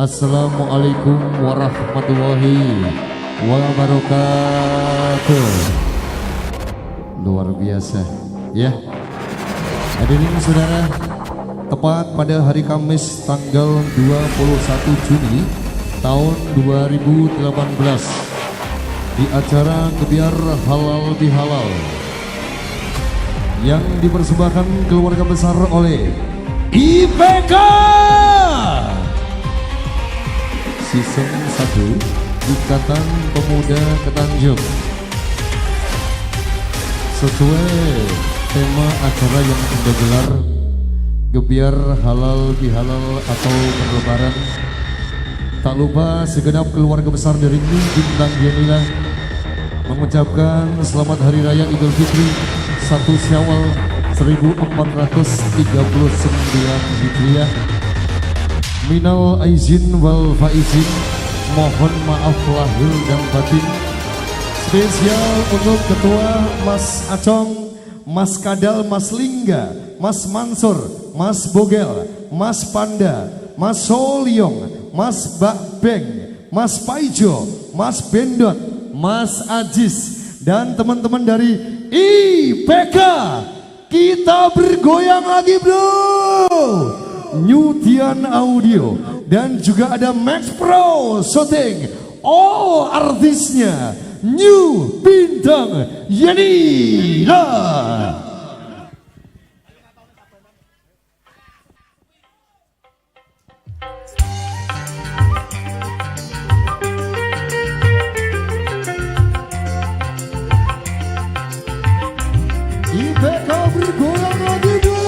Assalamualaikum warahmatullahi wabarakatuh. Luar biasa ya. Hadirin saudara, tepat pada hari Kamis tanggal 21 Juni tahun 2018 di acara Gebiar Halal Bihalal yang dipersembahkan keluarga besar oleh IPK Season 1 Ikatan Pemuda Ketanjung, sesuai tema acara yang digelar Gebiar Halal Bihalal atau Berlebaran. Tak lupa segenap keluarga besar dari Bintang Yanila mengucapkan selamat Hari Raya Idul Fitri 1 Syawal 1439 Hijriah. Minal aizin wal faizin, mohon maaf lahir dan batin. Spesial untuk Ketua Mas Acong, Mas Kadal, Mas Lingga, Mas Mansur, Mas Bogel, Mas Panda, Mas Solyong, Mas Bakbeng, Mas Paijo, Mas Bendot, Mas Ajis, dan teman-teman dari IPK. Kita bergoyang lagi bro. Newtian Audio dan juga ada Max Pro Shooting. All artisnya New Bintang Yanila. IPK bergoyang lagi bro.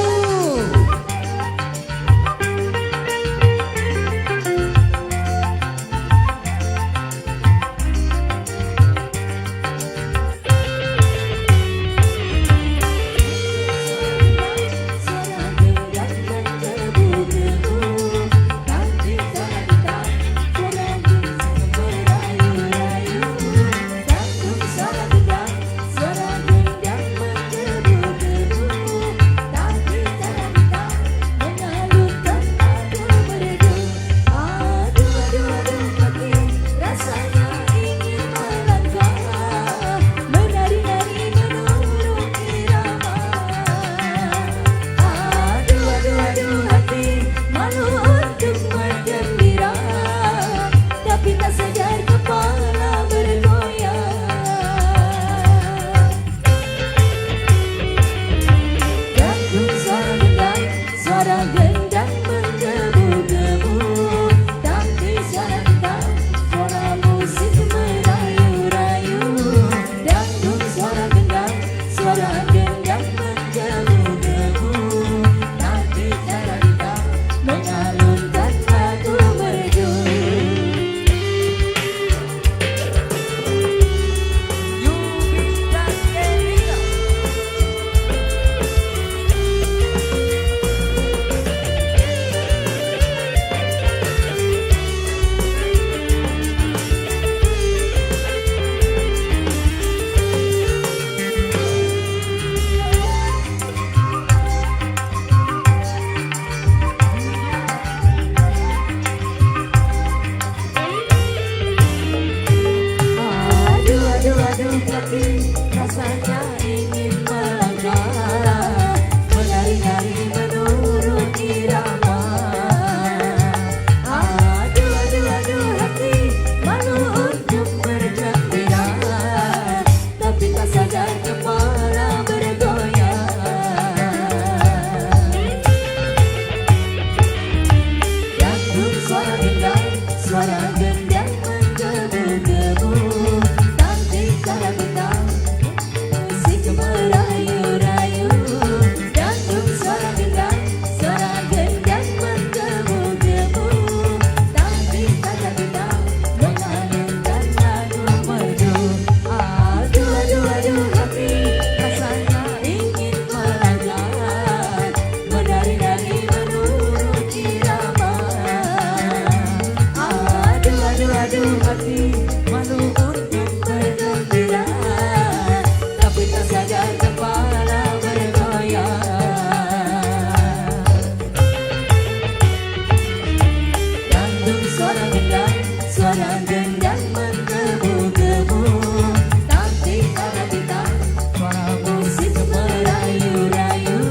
Rasanya ingin melangkah, menari-nari menurut irama. Aduh, aduh, aduh hati, malu untuk bergembira, tapi tak sadar kepala bergoyang. Jantung suara gendang, suara gendang menggebu-gebu. Aduh suara gendang, suara gendang menggebu-gebu. Tapi para bintang, suara musik merayu-rayu.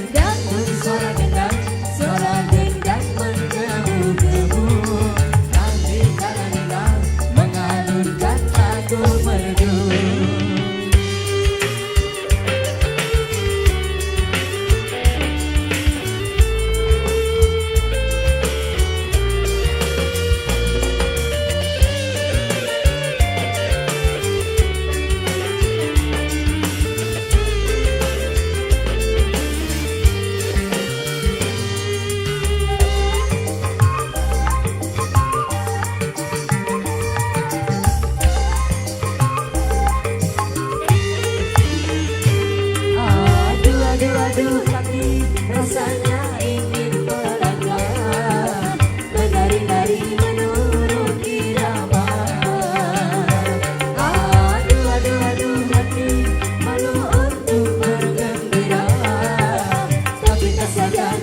Dangdut suara gendang menggebu-gebu. Tapi para bintang mengalunkan lagu merdu. Aduh hati rasanya ingin melangkah, menari-nari menurut irama. Aduh hati malu untuk bergembira, tapi tak sadar